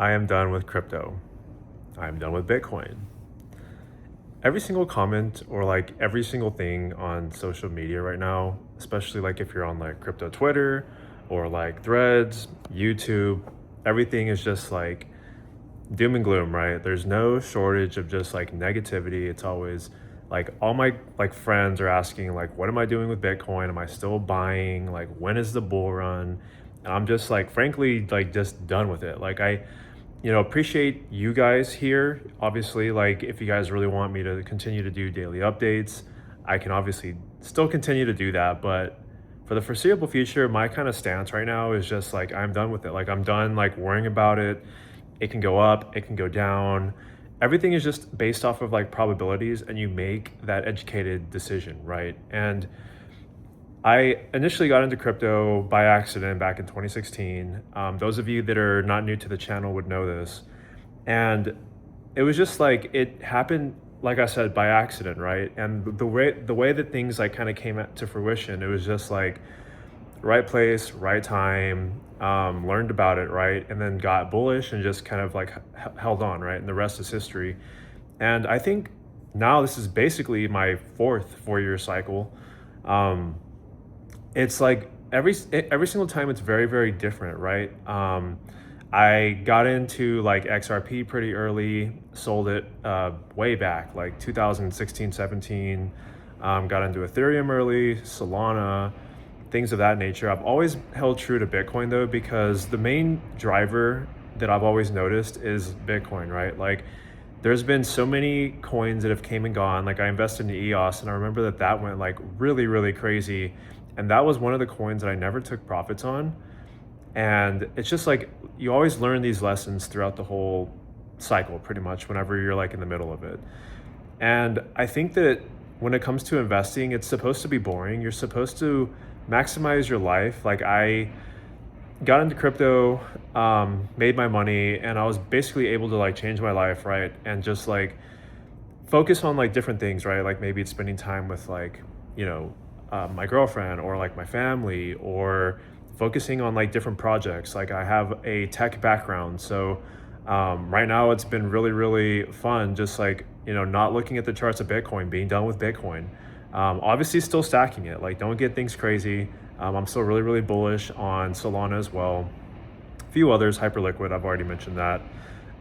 I am done with crypto. I am done with Bitcoin. Every single comment or like every single thing on social media right now, especially like if you're on like crypto Twitter or like Threads, YouTube, everything is just like doom and gloom, right? There's no shortage of just like negativity. It's always like all my like friends are asking like, what am I doing with Bitcoin? Am I still buying? Like, when is the bull run? And I'm just like, frankly, like just done with it. Like appreciate you guys here. Obviously, like if you guys really want me to continue to do daily updates, I can obviously still continue to do that. But for the foreseeable future, my kind of stance right now is just like, I'm done with it. Like I'm done like worrying about it. It can go up, it can go down. Everything is just based off of like probabilities, and you make that educated decision, right? And I initially got into crypto by accident back in 2016. Those of you that are not new to the channel would know this. And it was just like, it happened, like I said, by accident, right? And the way that things like kind of came to fruition, it was just like right place, right time, learned about it, right? And then got bullish and just kind of like held on, right? And the rest is history. And I think now this is basically my fourth 4-year cycle. It's like every single time it's very, very different, right? I got into like XRP pretty early, sold it way back like 2016, 17. Got into Ethereum early, Solana, things of that nature. I've always held true to Bitcoin though, because the main driver that I've always noticed is Bitcoin, right? Like there's been so many coins that have came and gone. Like I invested in EOS, and I remember that went like really, really crazy. And that was one of the coins that I never took profits on. And it's just like, you always learn these lessons throughout the whole cycle, pretty much, whenever you're like in the middle of it. And I think that when it comes to investing, it's supposed to be boring. You're supposed to maximize your life. Like I got into crypto, made my money, and I was basically able to like change my life, right? And just like focus on like different things, right? Like maybe it's spending time with like, my girlfriend or like my family, or focusing on like different projects. Like I have a tech background. So right now it's been really, really fun. Just like, not looking at the charts of Bitcoin, being done with Bitcoin. Obviously still stacking it. Like don't get things crazy. I'm still really, really bullish on Solana as well. A few others, Hyperliquid, I've already mentioned that.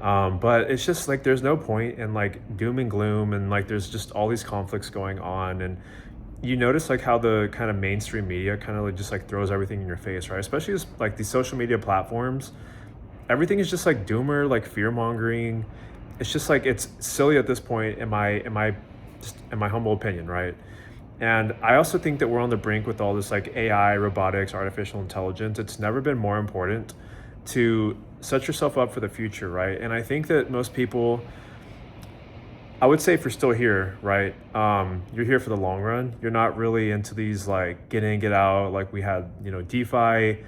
But it's just like, there's no point in like doom and gloom, and like there's just all these conflicts going on. And you notice like how the kind of mainstream media kind of like just like throws everything in your face, right? Especially as, like these social media platforms, everything is just like doomer, like fear mongering. It's just like, it's silly at this point, in my humble opinion, right? And I also think that we're on the brink with all this like AI, robotics, artificial intelligence. It's never been more important to set yourself up for the future, right? And I think that most people, I would say if you're still here, right, you're here for the long run. You're not really into these like get in, get out. Like we had, DeFi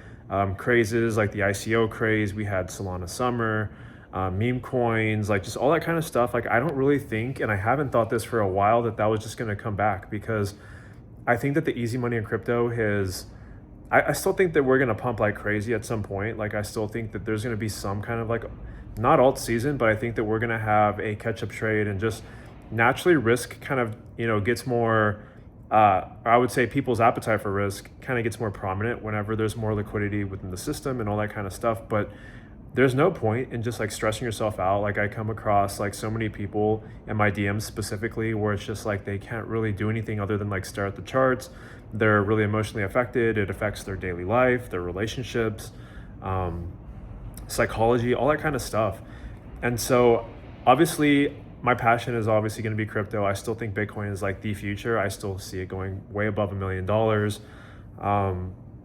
crazes, like the ICO craze. We had Solana Summer, meme coins, like just all that kind of stuff. Like I don't really think, and I haven't thought this for a while, that was just going to come back, because I think that the easy money in crypto has, I still think that we're going to pump like crazy at some point. Like I still think that there's going to be some kind of like, not alt season, but I think that we're going to have a catch-up trade, and just naturally risk kind of, gets more, I would say people's appetite for risk kind of gets more prominent whenever there's more liquidity within the system and all that kind of stuff. But there's no point in just like stressing yourself out. Like I come across like so many people in my DMs specifically, where it's just like they can't really do anything other than like stare at the charts. They're really emotionally affected. It affects their daily life, their relationships, psychology, all that kind of stuff. And so obviously my passion is obviously going to be crypto. I still think Bitcoin is like the future. I still see it going way above $1 million.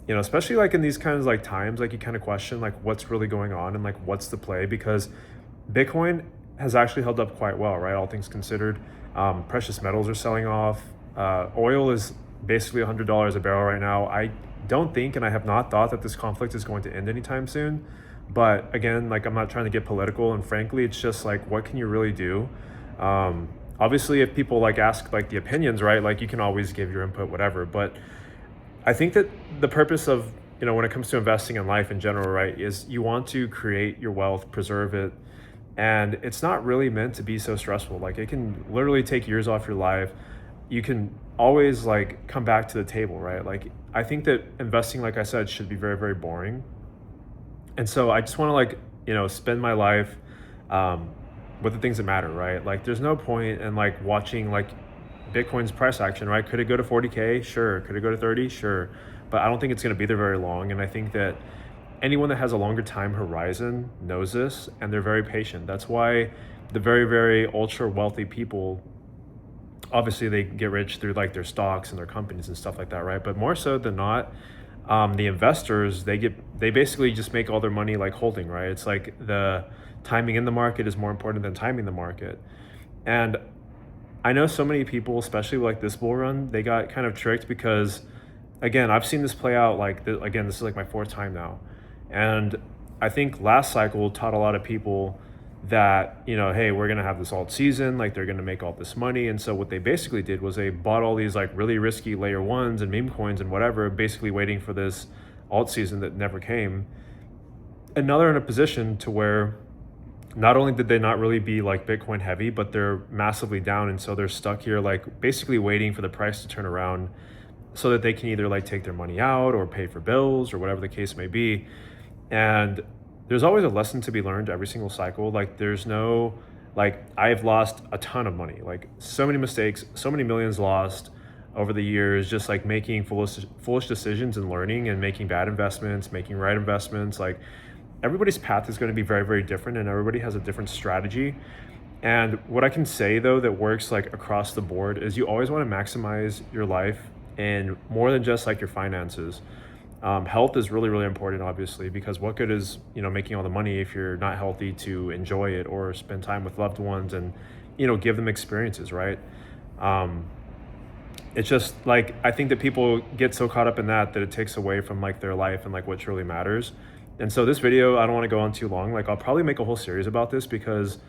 Especially like in these kinds of like times, like you kind of question like what's really going on and like what's the play, because Bitcoin has actually held up quite well, right? All things considered. Precious metals are selling off. Oil is basically $100 a barrel right now. I don't think, and I have not thought, that this conflict is going to end anytime soon. But again, like I'm not trying to get political, and frankly, it's just like, what can you really do? Obviously, if people like ask like the opinions, right? Like you can always give your input, whatever. But I think that the purpose of when it comes to investing in life in general, right, is you want to create your wealth, preserve it, and it's not really meant to be so stressful. Like, it can literally take years off your life. You can always like come back to the table, right? Like, I think that investing, like I said, should be very, very boring. And so I just want to like, spend my life um, with the things that matter, right? Like, there's no point in like watching like Bitcoin's price action, right? Could it go to 40K? Sure. Could it go to 30? Sure. But I don't think it's going to be there very long. And I think that anyone that has a longer time horizon knows this, and they're very patient. That's why the very, very ultra wealthy people, obviously they get rich through like their stocks and their companies and stuff like that, right? But more so than not, the investors, they basically just make all their money like holding, right? It's like the timing in the market is more important than timing the market. And I know so many people, especially like this bull run, they got kind of tricked because, again, I've seen this play out like again, this is like my fourth time now. And I think last cycle taught a lot of people that, hey, we're going to have this alt season, like they're going to make all this money. And so what they basically did was they bought all these like really risky layer ones and meme coins and whatever, basically waiting for this alt season that never came. And now they're in a position to where not only did they not really be like Bitcoin heavy, but they're massively down. And so they're stuck here, like basically waiting for the price to turn around so that they can either like take their money out or pay for bills or whatever the case may be. And there's always a lesson to be learned every single cycle. Like, there's no, like, I've lost a ton of money, like so many mistakes, so many millions lost over the years, just like making foolish decisions and learning and making bad investments, making right investments. Like, everybody's path is going to be very, very different, and everybody has a different strategy. And what I can say though that works like across the board is you always want to maximize your life in more than just like your finances. Health is really, really important, obviously, because what good is, making all the money if you're not healthy to enjoy it or spend time with loved ones and, give them experiences, right? It's just like, I think that people get so caught up in that it takes away from like their life and like what truly matters. And so this video, I don't want to go on too long. Like, I'll probably make a whole series about this because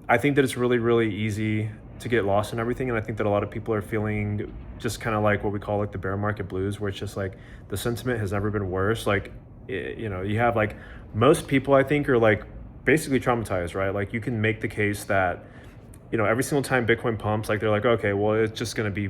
I think that it's really, really easy to get lost in everything. And I think that a lot of people are feeling just kind of like what we call like the bear market blues, where it's just like the sentiment has never been worse. Like, you have like most people, I think, are like basically traumatized, right? Like, you can make the case that, every single time Bitcoin pumps, like they're like, okay, well, it's just going to be,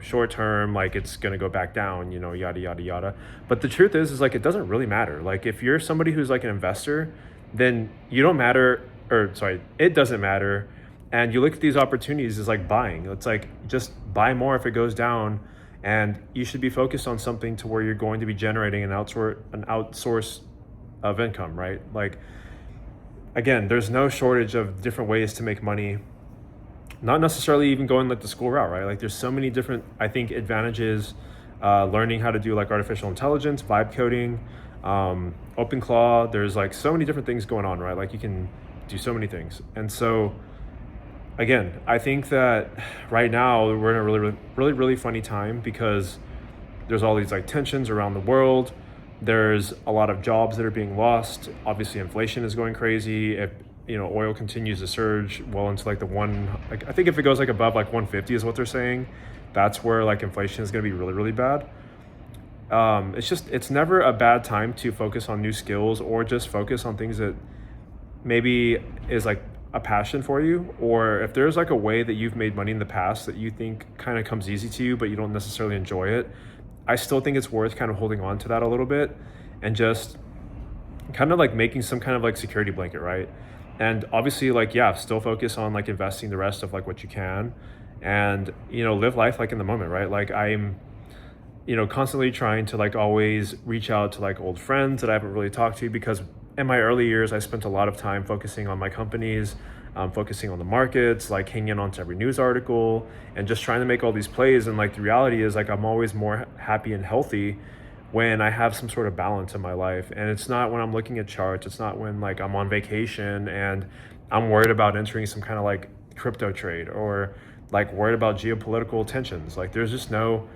short term, like it's going to go back down, yada, yada, yada. But the truth is like, it doesn't really matter. Like, if you're somebody who's like an investor, then you don't matter, or sorry, it doesn't matter. And you look at these opportunities as like buying. It's like, just buy more if it goes down, and you should be focused on something to where you're going to be generating an outsource of income, right? Like, again, there's no shortage of different ways to make money. Not necessarily even going like the school route, right? Like, there's so many different, I think, advantages. Learning how to do like artificial intelligence, vibe coding, OpenClaw. There's like so many different things going on, right? Like, you can do so many things. And so, again, I think that right now we're in a really, really, really funny time because there's all these like tensions around the world. There's a lot of jobs that are being lost. Obviously, inflation is going crazy. If oil continues to surge well into like I think if it goes like above like 150 is what they're saying, that's where like inflation is going to be really, really bad. It's never a bad time to focus on new skills or just focus on things that maybe is like a passion for you, or if there's like a way that you've made money in the past that you think kind of comes easy to you but you don't necessarily enjoy it. I still think it's worth kind of holding on to that a little bit and just kind of like making some kind of like security blanket, right? And obviously, like, yeah, still focus on like investing the rest of like what you can, and live life like in the moment, right? Like, I'm constantly trying to like always reach out to like old friends that I haven't really talked to, because in my early years I spent a lot of time focusing on my companies, focusing on the markets, like hanging on to every news article and just trying to make all these plays. And like, the reality is like, I'm always more happy and healthy when I have some sort of balance in my life. And it's not when I'm looking at charts, it's not when like I'm on vacation and I'm worried about entering some kind of like crypto trade, or like worried about geopolitical tensions. Like, there's just no,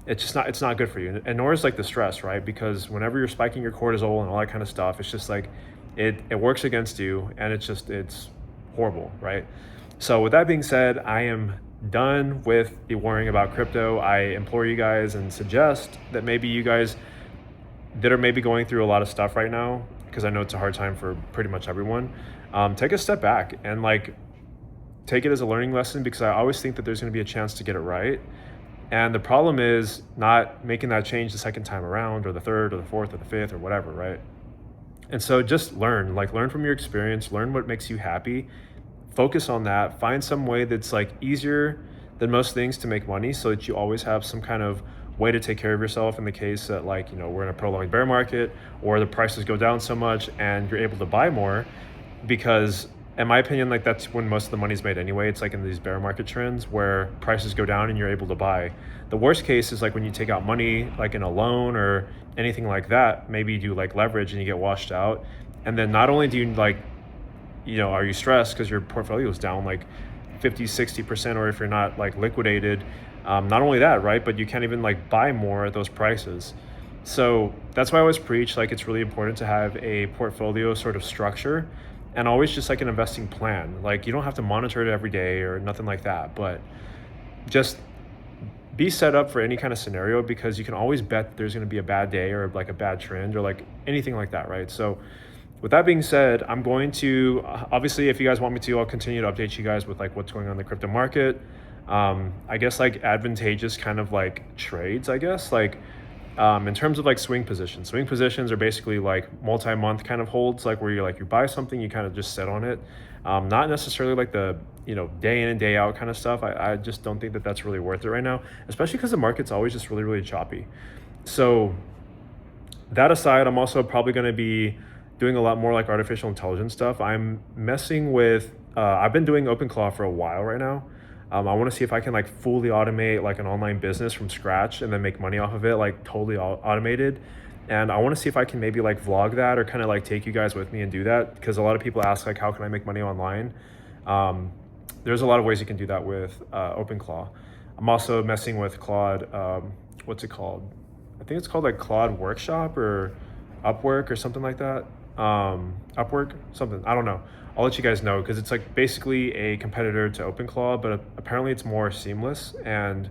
it's not good for you. And nor is like the stress, right? Because whenever you're spiking your cortisol and all that kind of stuff, it's just like, it works against you, and it's horrible, right? So with that being said, I am done with the worrying about crypto. I implore you guys and suggest that maybe you guys that are maybe going through a lot of stuff right now, because I know it's a hard time for pretty much everyone, take a step back and like take it as a learning lesson, because I always think that there's going to be a chance to get it right. And the problem is not making that change the second time around, or the third, or the fourth, or the fifth, or whatever, right? And so just learn from your experience, learn what makes you happy, focus on that, find some way that's like easier than most things to make money, so that you always have some kind of way to take care of yourself in the case that, like, we're in a prolonged bear market, or the prices go down so much and you're able to buy more. Because in my opinion, like, that's when most of the money's made anyway. It's like in these bear market trends where prices go down and you're able to buy. The worst case is like when you take out money like in a loan or anything like that. Maybe you do like leverage and you get washed out, and then not only do you like, are you stressed because your portfolio is down like 50-60%, or if you're not like liquidated, not only that, right, but you can't even like buy more at those prices. So that's why I always preach, like, it's really important to have a portfolio sort of structure, and always just like an investing plan. Like, you don't have to monitor it every day or nothing like that, but just be set up for any kind of scenario, because you can always bet that there's going to be a bad day or like a bad trend or like anything like that, right? So with that being said, I'm going to, obviously, if you guys want me to, I'll continue to update you guys with like what's going on in the crypto market. I guess like advantageous kind of like trades, I guess, like, in terms of like swing positions are basically like multi-month kind of holds, like where you buy something, you kind of just sit on it. Not necessarily like the, day in and day out kind of stuff. I just don't think that that's really worth it right now, especially because the market's always just really, really choppy. So that aside, I'm also probably going to be doing a lot more like artificial intelligence stuff. I'm messing with, I've been doing OpenClaw for a while right now. I want to see if I can like fully automate like an online business from scratch and then make money off of it, like totally automated. And I want to see if I can maybe like vlog that, or kind of like take you guys with me and do that, because a lot of people ask like, how can I make money online? There's a lot of ways you can do that with OpenClaw. I'm also messing with Claude, what's it called? I think it's called like Claude Workshop or Upwork or something like that. Upwork, something, I don't know. I'll let you guys know, because it's like basically a competitor to OpenClaw, but apparently it's more seamless, and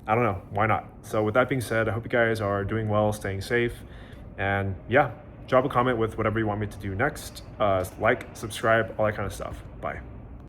I don't know, why not? So with that being said, I hope you guys are doing well, staying safe, and yeah, drop a comment with whatever you want me to do next. Like, subscribe, all that kind of stuff. Bye.